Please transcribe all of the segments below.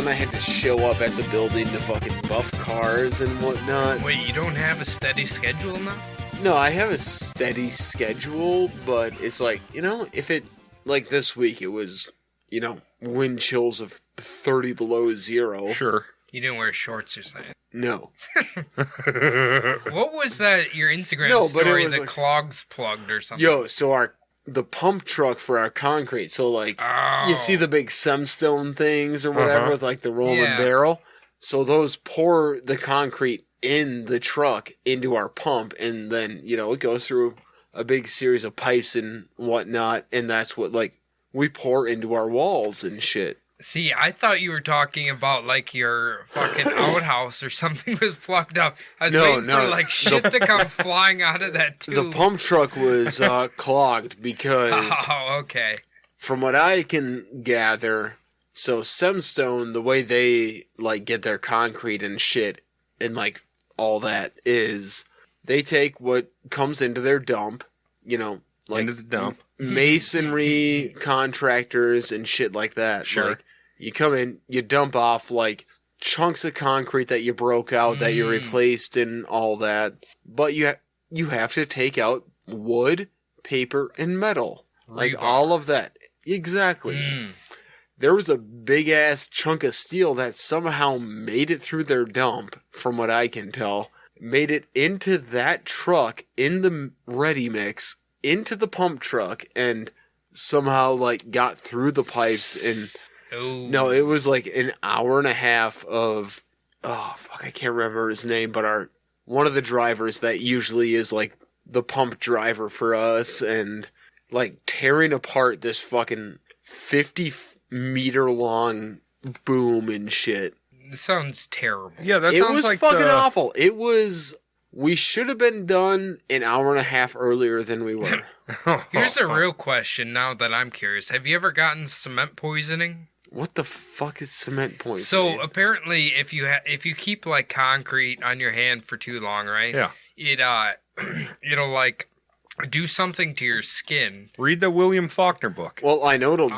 when I had to show up at the building to fucking buff cars and whatnot. Wait, you don't have a steady schedule now? No, I have a steady schedule, but it's like, if it, like this week, it was, wind chills of 30 below zero. Sure. You didn't wear shorts, you're saying? No. What was that, your Instagram story, the clogs plugged or something? Yo, so the pump truck for our concrete, so you see the big Semstone things or whatever with like the rolling barrel? So those pour the concrete in the truck into our pump, and then, it goes through a big series of pipes and whatnot, and that's what, we pour into our walls and shit. See, I thought you were talking about, your fucking outhouse or something was plugged up. I was waiting for, shit to come flying out of that tube. The pump truck was clogged because... Oh, okay. From what I can gather, so Semstone, the way they, get their concrete and shit and, all that is they take what comes into their dump, into the dump. Masonry contractors and shit like that. Sure. You come in, you dump off, chunks of concrete that you broke out, that you replaced and all that. But you have to take out wood, paper, and metal. All of that. Exactly. There was a big-ass chunk of steel that somehow made it through their dump, from what I can tell. Made it into that truck, in the ready mix, into the pump truck, and somehow, got through the pipes and... Oh. No, it was an hour and a half of... Oh, fuck, I can't remember his name, but one of the drivers that usually is, the pump driver for us, and, tearing apart this fucking 50-meter-long boom and shit. This sounds terrible. Yeah, that sounds like it was fucking awful. It was... We should have been done an hour and a half earlier than we were. Here's a real question now that I'm curious. Have you ever gotten cement poisoning? What the fuck is cement poisoning? So apparently if you keep concrete on your hand for too long, right? Yeah. It'll do something to your skin. Read the William Faulkner book. Well, I know it'll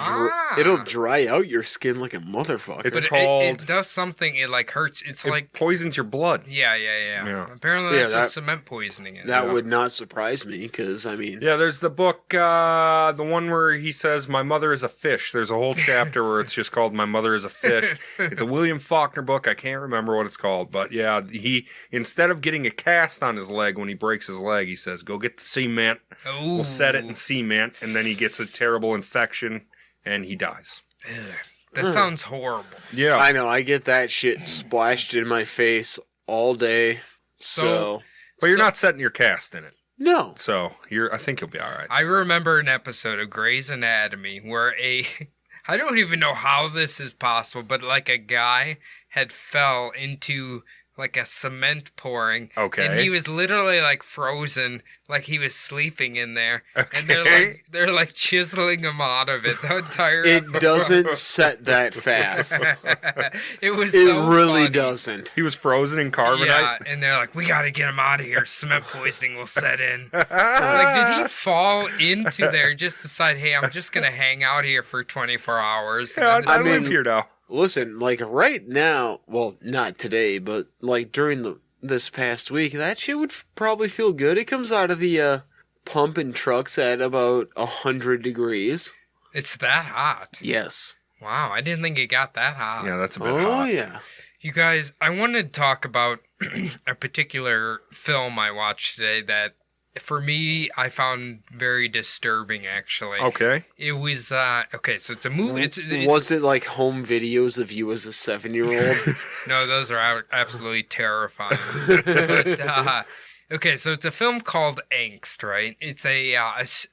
dry out your skin like a motherfucker. It's but called... It does something, it hurts. It's it poisons your blood. Yeah. Apparently that's what cement poisoning is. That would not surprise me, because, Yeah, there's the book, the one where he says, My Mother is a Fish. There's a whole chapter where it's just called My Mother is a Fish. It's a William Faulkner book. I can't remember what it's called. But yeah, he, instead of getting a cast on his leg when he breaks his leg, he says, go get the cement. Ooh. We'll set it in cement, and then he gets a terrible infection, and he dies. Ugh, that sounds horrible. Yeah. I know, I get that shit splashed in my face all day, so... But you're not setting your cast in it. No. So, I think you'll be alright. I remember an episode of Grey's Anatomy where I don't even know how this is possible, but a guy had fell into... a cement pouring. Okay. And he was literally frozen, he was sleeping in there. Okay. And they're chiseling him out of it the entire It doesn't set that fast. It was It so really funny. doesn't. He was frozen in carbonite? Yeah, and they're like, we gotta get him out of here. Cement poisoning will set in. Did he fall into there, just decide, hey, I'm just gonna hang out here for 24 hours? Yeah, I mean- live here now. Listen, right now, well, not today, but during this past week, that shit would probably feel good. It comes out of the pump and trucks at about 100 degrees. It's that hot. Yes. Wow, I didn't think it got that hot. Yeah, that's a bit Oh, hot. yeah. You guys, I wanted to talk about a particular film I watched today that, for me, I found very disturbing, actually. Okay. It was, okay, so it's a movie. It's Was it home videos of you as a 7-year-old? No, those are absolutely terrifying. But, okay, so it's a film called Angst, right? It's a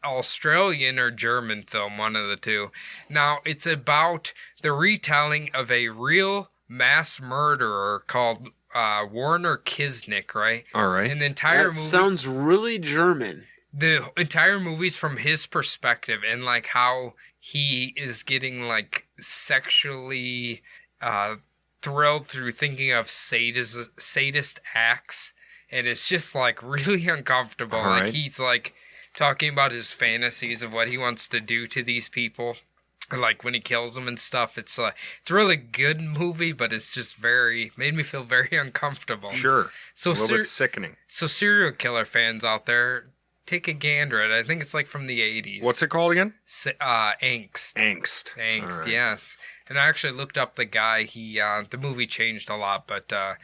Australian or German film, one of the two. Now, it's about the retelling of a real mass murderer called Warner Kisnick, right? All right. And the entire movie sounds really German. The entire movie's from his perspective, and how he is getting sexually thrilled through thinking of sadist acts, and it's just really uncomfortable. All right. He's talking about his fantasies of what he wants to do to these people. Like when he kills him and stuff, it's a really good movie, but it's just made me feel very uncomfortable. Sure. So a little bit sickening. So serial killer fans out there, take a gander at it. I think it's like from the 80s. What's it called again? Angst. Angst. Right. Yes. And I actually looked up the guy. The movie changed a lot, but the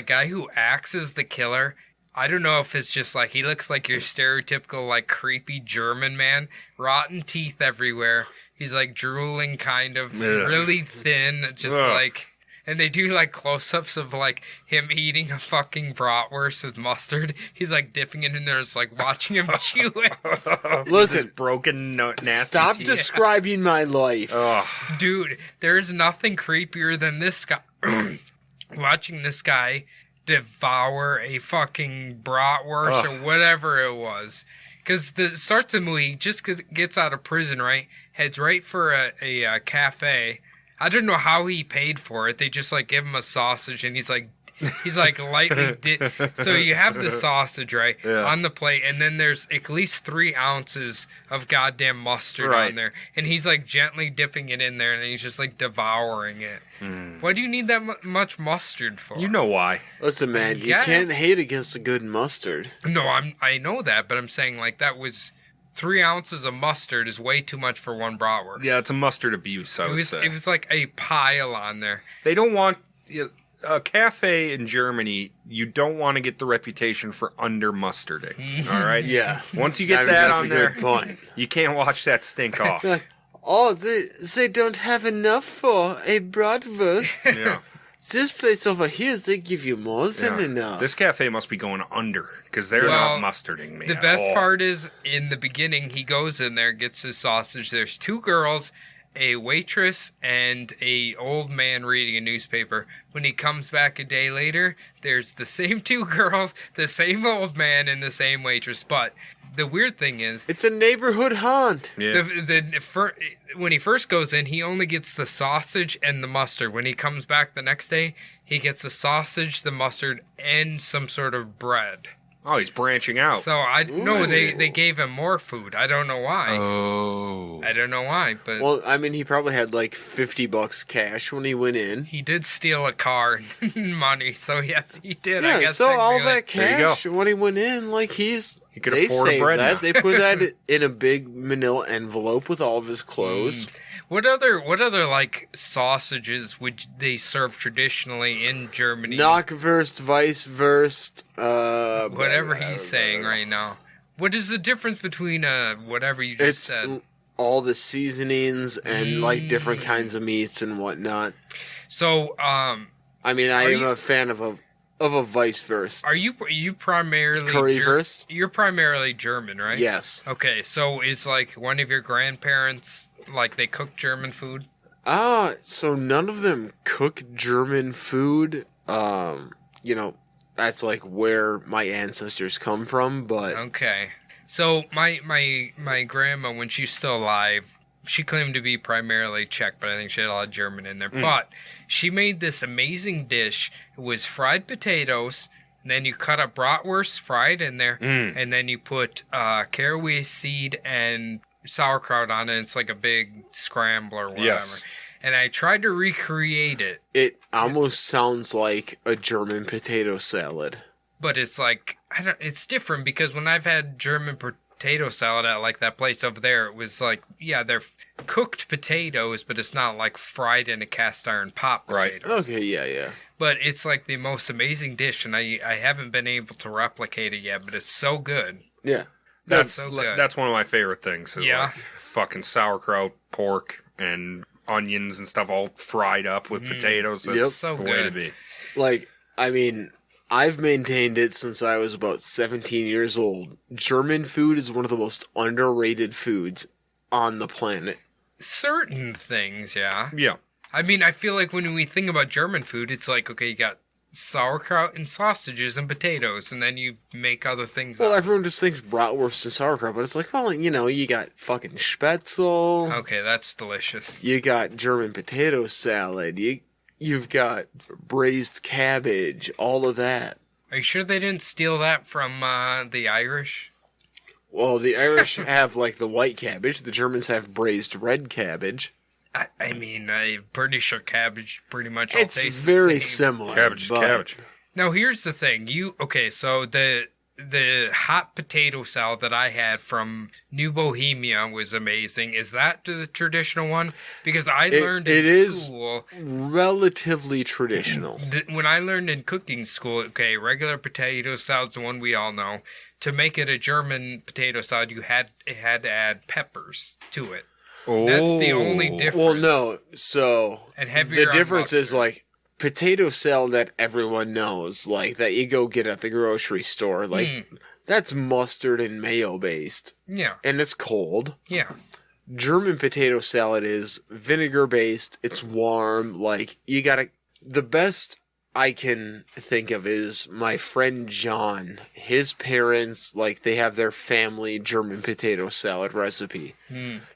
guy who acts as the killer, I don't know if it's just like he looks like your stereotypical like creepy German man, rotten teeth everywhere. He's like drooling, kind of really thin, just like. And they do like close-ups of like him eating a fucking bratwurst with mustard. He's like dipping it in there, it's like watching him chew it. Listen, broken, nasty. Stop teeth. describing my life, dude. There's nothing creepier than this guy. Watching this guy devour a fucking bratwurst or whatever it was. Because the starts the movie, he just gets out of prison, right? Heads right for a cafe. I don't know how he paid for it. They just like give him a sausage, and he's like lightly so you have the sausage right on the plate, and then there's at least 3 ounces of goddamn mustard on there, and he's like gently dipping it in there, and then he's just like devouring it. Why do you need that much mustard for? You know why? Listen, man, you can't hate against a good mustard. No, I know that, but I'm saying like that was 3 ounces of mustard is way too much for one bratwurst. Yeah, it's a mustard abuse, I would say. It was like a pile on there. They don't want... A cafe in Germany, you don't want to get the reputation for under mustarding. All right? Yeah. Once you get that on there, good point. You can't watch that stink off. They don't have enough for a bratwurst. Yeah. This place over here, they give you more than enough. This cafe must be going under, because they're not mustarding me. The best part is, in the beginning, he goes in there, gets his sausage. There's 2 girls, a waitress, and a old man reading a newspaper. When he comes back a day later, there's the same 2 girls, the same old man, and the same waitress. But the weird thing is, it's a neighborhood haunt. Yeah. When he first goes in, he only gets the sausage and the mustard. When he comes back the next day, he gets the sausage, the mustard, and some sort of bread. Oh, he's branching out. So they gave him more food. I don't know why. Oh. I don't know why, but well, I mean, he probably had like $50 cash when he went in. He did steal a car and money, so yes, he did. Yeah, I guess so all that There you cash when he went in, like he could they afford saved bread that. now. They put that in a big manila envelope with all of his clothes. What other like sausages would they serve traditionally in Germany? Knockwurst, Weisswurst, whatever he's saying right now. What is the difference between whatever you just said? All the seasonings and like different kinds of meats and whatnot. So, I mean, I am a fan of a Weisswurst. Are you primarily currywurst? You're primarily German, right? Yes. Okay, so is like one of your grandparents like they cook German food? So none of them cook German food. That's like where my ancestors come from, but okay. So my grandma, when she's still alive, she claimed to be primarily Czech, but I think she had a lot of German in there. But she made this amazing dish. It was fried potatoes, and then you cut up bratwurst fried in there, and then you put caraway seed and sauerkraut on it. It's like a big scrambler or whatever. Yes. And I tried to recreate it. it almost sounds like a German potato salad. But it's like, it's different because when I've had German potato salad at like that place over there, it was like, yeah, they're cooked potatoes, but it's not like fried in a cast iron pot potatoes. Right. Okay, yeah. But it's like the most amazing dish, and I haven't been able to replicate it yet, but it's so good. Yeah. That's so good. That's one of my favorite things. Is like fucking sauerkraut, pork, and onions and stuff all fried up with potatoes. That's so the good. way to be. Like, I mean, I've maintained it since I was about 17 years old. German food is one of the most underrated foods on the planet. Certain things, yeah. Yeah. I mean, I feel like when we think about German food, it's like, okay, you got sauerkraut and sausages and potatoes, and then you make other things Well, up. everyone just thinks bratwurst and sauerkraut, but it's like, well, you got fucking Spätzle. Okay, that's delicious. You got German potato salad. You've got braised cabbage. All of that. Are you sure they didn't steal that from the Irish? Well, the Irish have, like, the white cabbage. The Germans have braised red cabbage. I mean, I'm pretty sure cabbage pretty much all It's tastes very the same. similar. Cabbage is but cabbage. Now, here's the thing. So the hot potato salad that I had from New Bohemia was amazing. Is that the traditional one? Because I learned in school... relatively traditional. When I learned in cooking school, regular potato salad's the one we all know. To make it a German potato salad, it had to add peppers to it. Oh. That's the only difference. Well, no. So And heavier the on difference is, mustard. like, potato salad that everyone knows, like, that you go get at the grocery store, like, that's mustard and mayo based. Yeah. And it's cold. Yeah. German potato salad is vinegar based. It's warm. Like, you gotta... The best I can think of is my friend John. His parents, like, they have their family German potato salad recipe.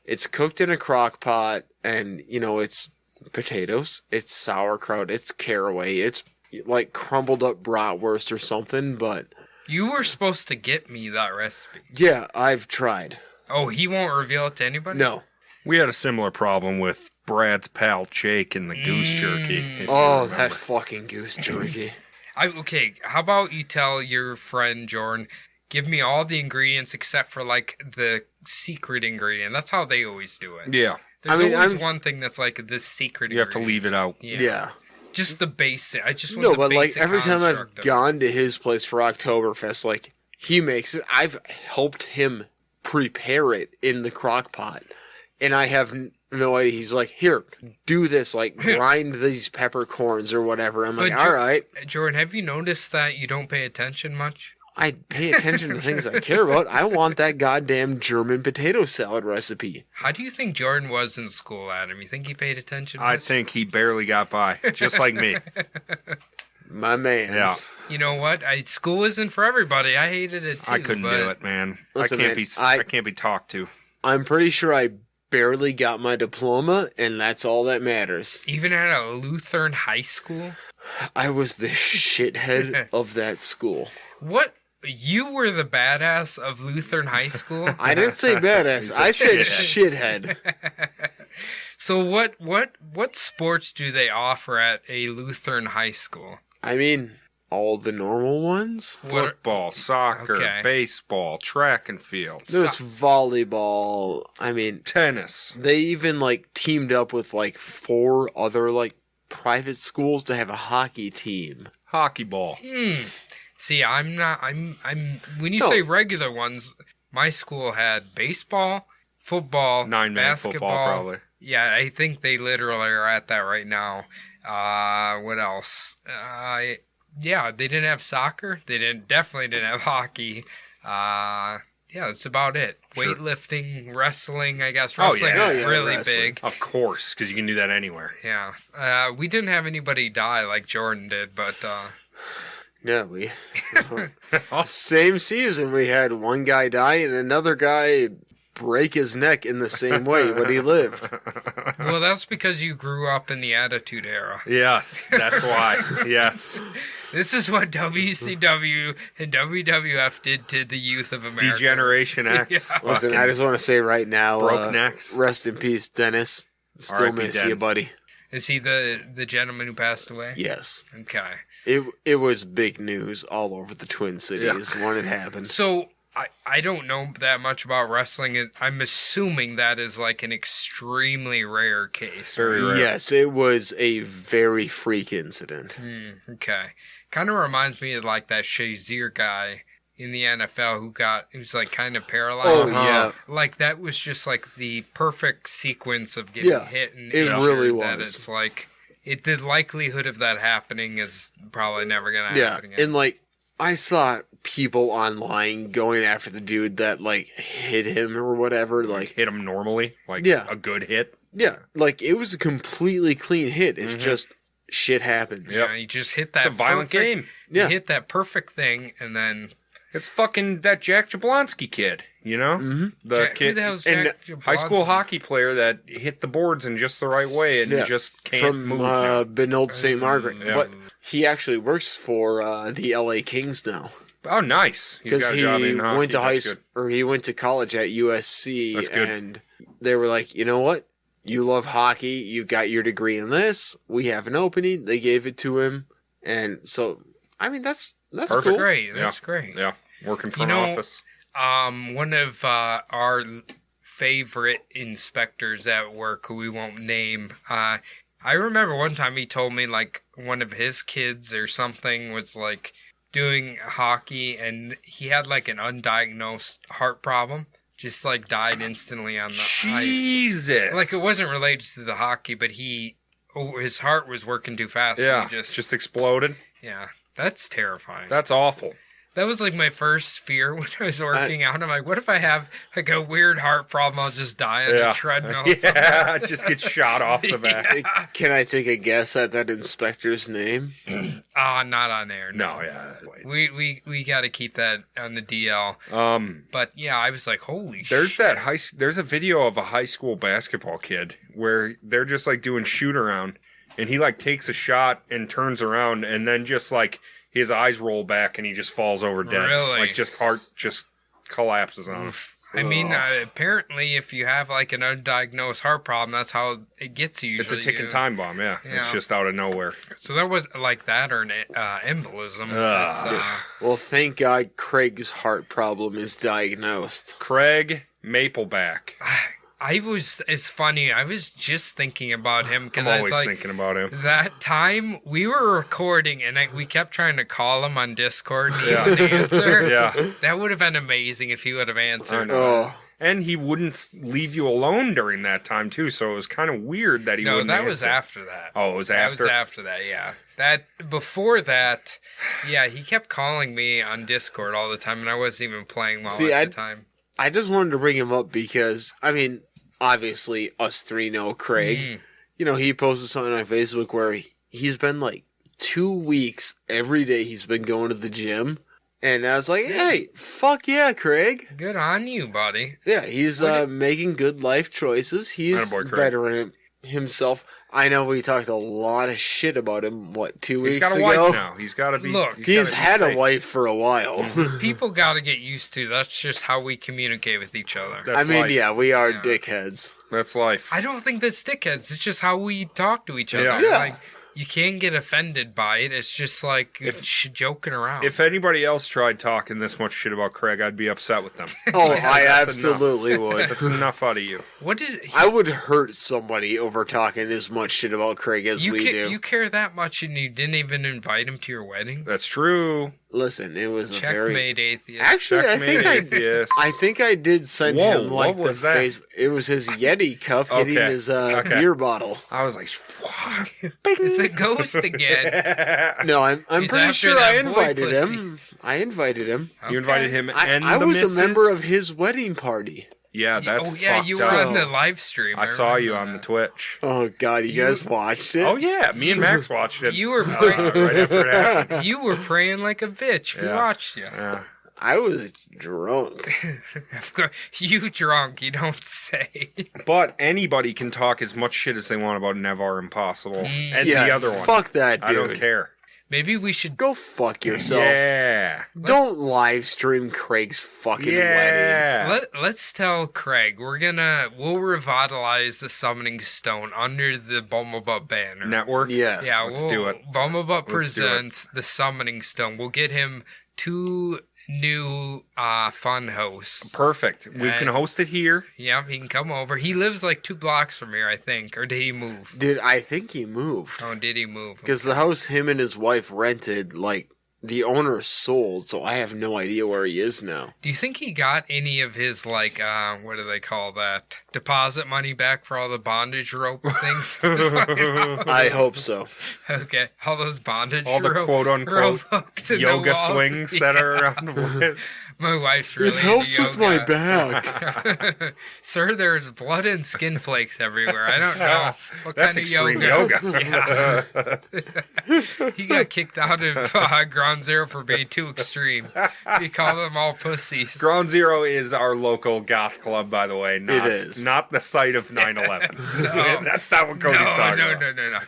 It's cooked in a crock pot, and, you know, it's potatoes, it's sauerkraut, it's caraway, it's, like, crumbled up bratwurst or something, but... You were supposed to get me that recipe. Yeah, I've tried. Oh, he won't reveal it to anybody? No. We had a similar problem with Brad's pal Jake and the goose jerky. if you Oh, remember. that fucking goose jerky. Okay, how about you tell your friend Jordan, give me all the ingredients except for, like, the secret ingredient. That's how they always do it. Yeah, There's I mean, always I'm- one thing that's like this secret you have to ingredient. leave it out. Yeah. Just the basic. I just want No, the but, like, basic every time I've construct of it. gone to his place for Oktoberfest, like, he makes it. I've helped him prepare it in the crock pot. And I have no idea. He's like, here, do this, like, grind these peppercorns or whatever. I'm like, But all right. Jordan, have you noticed that you don't pay attention much? I pay attention to things I care about. I want that goddamn German potato salad recipe. How do you think Jordan was in school, Adam? You think he paid attention I much? think he barely got by, just like me. My man's. Yeah. You know what? School isn't for everybody. I hated it too. I couldn't but do it, man. Listen, I can't man, I can't be talked to. I'm pretty sure I barely got my diploma, and that's all that matters. Even at a Lutheran high school? I was the shithead of that school. What? You were the badass of Lutheran high school? I didn't say badass. I said shithead. So what sports do they offer at a Lutheran high school? I mean, all the normal ones. What are- Football, soccer, Okay. baseball, track and field, There's volleyball. I mean, tennis. they even, like, teamed up with, like, 4 other, like, private schools to have a hockey team. Hockey ball. See, I'm when you No. say regular ones, my school had baseball, football, 9-man basketball. football, probably. Yeah, I think they literally are at that right now. What else? Yeah, they didn't have soccer. They definitely didn't have hockey. Yeah, that's about it. Sure. Weightlifting, wrestling, I guess. Oh, Wrestling yeah. is really wrestling. big. Of course, because you can do that anywhere. Yeah. We didn't have anybody die like Jordan did, but Yeah, we... Same season, we had one guy die and another guy break his neck in the same way, but he lived. well, that's because you grew up in the Attitude Era. Yes, that's why. Yes. This is what WCW and WWF did to the youth of America. Degeneration X. Yeah. Listen, I just want to say right now, Broke necks. rest in peace, Dennis. Still R.I.P. miss Den. you, buddy. Is he the gentleman who passed away? Yes. Okay. It was big news all over the Twin Cities when it happened. So I don't know that much about wrestling. I'm assuming that is like an extremely rare case. Very rare. Yes, it was a very freak incident. Okay. Kind of reminds me of like that Shazier guy in the NFL who's like kind of paralyzed. Oh, yeah. Like that was just like the perfect sequence of getting Yeah, hit and it injured really that was. it's like the likelihood of that happening is probably never going to Yeah, happen again. and like I saw people online going after the dude that like hit him or whatever. Like, Hit him normally, like Yeah. a good hit. yeah, like it was a completely clean hit. It's just shit happens. Yep. Yeah, you just hit that It's a violent perfect- game. Yeah. You hit that perfect thing and then It's fucking that Jack Jablonski kid, you know? Mm-hmm. The Jack, who kid, the hell's and Jack high school Jablonski? hockey player that hit the boards in just the right way and Yeah. just can't From move now. Benold St. Margaret. Yeah. But he actually works for the LA Kings now. Oh, nice. He's because got a job he in hockey. went to That's good. he went to college at USC, That's good. and they were like, you know what? You love hockey. You got your degree in this. We have an opening. They gave it to him, and so I mean that's Perfect. cool. Great. That's great. Yeah, working for You an know, office. One of our favorite inspectors at work, who we won't name, I remember one time he told me like one of his kids or something was like doing hockey and he had like an undiagnosed heart problem. Just like died instantly on the ice. Jesus. Like it wasn't related to the hockey, but his heart was working too fast. Yeah, And he just exploded. yeah, that's terrifying. That's awful. That was like my first fear when I was working out. I'm like, what if I have like a weird heart problem? I'll just die on the treadmill. Yeah, just get shot off the back. Can I take a guess at that inspector's name? Not on air. No, yeah. We got to keep that on the DL. But yeah, I was like, holy There's shit. there's a video of a high school basketball kid where they're just like doing shoot around and he like takes a shot and turns around and then just like his eyes roll back and he just falls over dead. Really? Like just heart just collapses on him. I mean, apparently, if you have like an undiagnosed heart problem, that's how it gets you. It's a ticking time bomb, yeah. It's just out of nowhere. So there was like that or an embolism. Well, thank God Craig's heart problem is diagnosed. Craig Mapleback. It's funny. I was just thinking about him because I'm I was always like, thinking about him. that time we were recording and we kept trying to call him on Discord and he wouldn't answer. Yeah. That would have been amazing if he would have answered. Oh, And he wouldn't leave you alone during that time, too, so it was kind of weird that he No, wouldn't that was answer. after that. Oh, it was That after? was after that, yeah. Before that, yeah, he kept calling me on Discord all the time, and I wasn't even playing at the time. I just wanted to bring him up because, I mean, obviously us three know Craig. You know, he posted something on Facebook where he's been like 2 weeks every day he's been going to the gym. And I was like, hey, fuck yeah, Craig. Good on you, buddy. Yeah, he's making good life choices. He's Attaboy, Craig. bettering himself. I know we talked a lot of shit about him, 2 weeks ago? He's got a wife now. He's got to be. Look, He's gotta be had safe. a wife for a while. People got to get used to that's just how we communicate with each other. That's I mean, life. yeah, we are dickheads. That's life. I don't think that's dickheads. It's just how we talk to each other. Yeah. Yeah. Like, you can't get offended by it. It's just like joking around. If anybody else tried talking this much shit about Craig, I'd be upset with them. Oh, That's I enough. absolutely would. That's enough out of you. What is I would hurt somebody over talking as much shit about Craig as we do. You care that much and you didn't even invite him to your wedding? That's true. Listen, it was a Checkmate, atheist. Actually, Checkmate, atheist. I think I did send Whoa, him like what was the that? face. It was his Yeti cup hitting Okay, his okay. beer bottle. I was like, It's a ghost again. No, I'm He's pretty after sure that I boy invited pussy. him. I invited him. You invited him and I the was missus? a member of his wedding party. Yeah, that's Oh yeah, fucked you were up. on the live stream. I saw you remember on the that. Twitch. Oh God, you guys watched it? Oh yeah, me and Max watched it. You were right after it happened. you were praying like a bitch. We Yeah. watched you. Yeah. I was drunk. Of course, you drunk. You don't say. But anybody can talk as much shit as they want about Nevar Impossible and Yeah, the other one. fuck that dude. I don't care. Maybe we should. Go fuck yourself. Yeah. Don't live stream Craig's fucking wedding. Yeah. Let's tell Craig we'll revitalize the Summoning Stone under the Bumblebee banner. Network. Yes. Yeah, Let's do it. Bumblebee Let's do it. presents the Summoning Stone. We'll get him 2 new fun hosts. Perfect. We can host it here. Yeah, he can come over. He lives like 2 blocks from here, I think. Or did he move? Dude, I think he moved. Oh, did he move? Because the house him and his wife rented, like, the owner sold, so I have no idea where he is now. Do you think he got any of his, like, what do they call that? Deposit money back for all the bondage rope things? I hope so. Okay, all those bondage All the rope, quote-unquote rope hooks and yoga the walls. swings that are around the wood. My wife's It really helps into with my yoga. back. Sir, there's blood and skin flakes everywhere. I don't know what That's kind of extreme yoga. yoga. He got kicked out of Ground Zero for being too extreme. He called them all pussies. Ground Zero is our local goth club, by the way. Not, It is. Not the site of 9/11. That's not what Cody's talking about. No.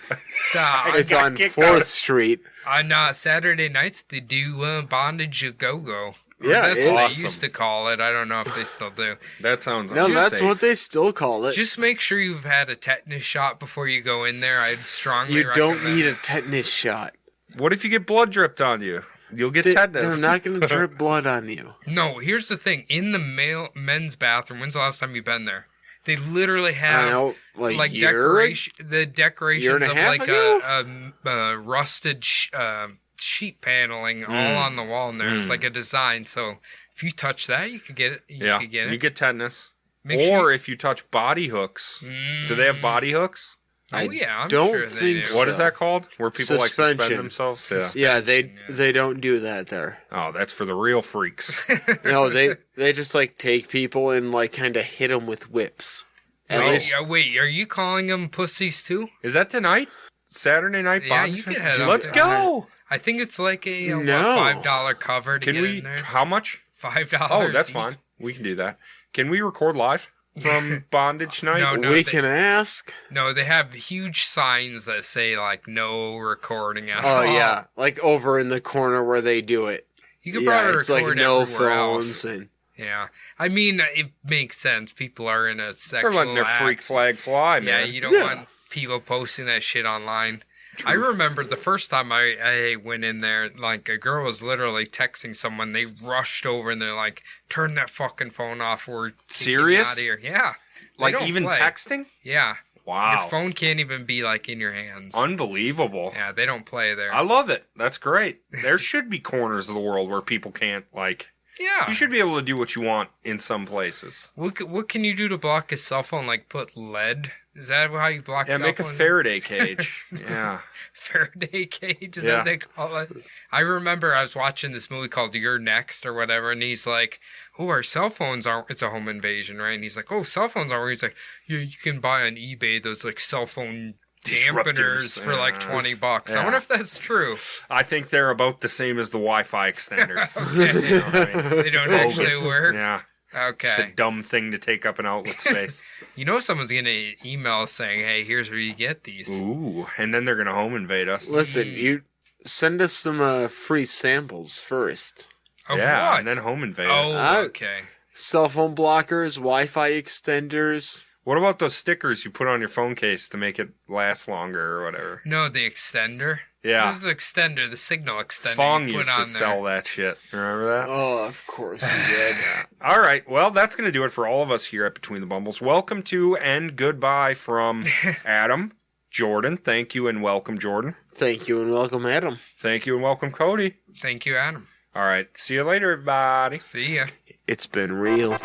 So, It's got on kicked 4th out. Street. on Saturday nights, they do bondage a go-go. Yeah, That's it's what awesome. they used to call it. I don't know if they still do. That sounds No, unsafe. that's what they still call it. Just make sure you've had a tetanus shot before you go in there. I'd strongly You don't recommend need it. a tetanus shot. What if you get blood dripped on you? You'll get They're tetanus. not going to drip blood on you. No, here's the thing. In the men's bathroom, when's the last time you've been there? They literally I have know, like year, the decorations year and a of half like ago? a rusted sheet paneling all on the wall in there. It's like a design. So if you touch that, you could get it. You could get it. You get tetanus. Make Or sure if you touch body hooks. Do they have body hooks? Oh yeah, I'm don't sure they think do. so. What is that called? Where people like suspend Suspension. themselves? Yeah. Yeah, they don't do that there. Oh, that's for the real freaks. No, they just like take people and like kind of hit them with whips. At No. least Wait, are you calling them pussies too? Is that tonight? Saturday night Yeah, bondage? you could head up Let's there. go. I think it's like a No. $5 cover to Can get we? in there. How much? $5. Oh, that's each. fine. We can do that. Can we record live from bondage night? No, we they- can ask. No, they have huge signs that say like no recording at Oh all. yeah, like over in the corner where they do it. You could Yeah, probably it's like record no everywhere phones else. and Yeah, I mean it makes sense. People are in a They're sexual letting their act. freak flag fly, Yeah, man. you don't want people posting that shit online. I remember the first time I went in there, like a girl was literally texting someone. They rushed over and they're like, "Turn that fucking phone off. We're kicking you Serious? out of here." Yeah, They Like don't even play. texting? Yeah, Wow. your phone can't even be like in your hands. Unbelievable. Yeah, they don't play there. I love it. That's great. There should be corners of the world where people can't, like, Yeah. you should be able to do what you want in some places. What can you do to block a cell phone? Like put lead? Is that how you block Yeah, cell make a phones? Faraday cage. Yeah. Faraday cage? Is Yeah. that what they call it? I remember I was watching this movie called You're Next or whatever, and he's like, "Oh, our cell phones aren't." It's a home invasion, right? And he's like, "Oh, cell phones aren't." He's like, "Yeah, you can buy on eBay those like cell phone dampeners Disruptors. for like $20. I yeah. wonder if that's true. I think they're about the same as the Wi-Fi extenders. Okay. You know what I mean? They don't Bogus. actually work. Yeah. Just a Okay. dumb thing to take up an outlet space. You know someone's gonna email saying, "Hey, here's where you get these." Ooh. And then they're going to home invade us. listen, you send us some free samples first. Of yeah. what? And then home invade us. Oh, okay. Cell phone blockers, Wi-Fi extenders. What about those stickers you put on your phone case to make it last longer or whatever? No, the extender. Yeah. This is extender, the signal extender. Fong you put used on to there. sell that shit. Remember that? Oh, of course you did. All right. Well, that's going to do it for all of us here at Between the Bumbles. Welcome to and goodbye from Adam, Jordan. Thank you and welcome, Jordan. Thank you and welcome, Adam. Thank you and welcome, Cody. Thank you, Adam. All right. See you later, everybody. See ya. It's been real.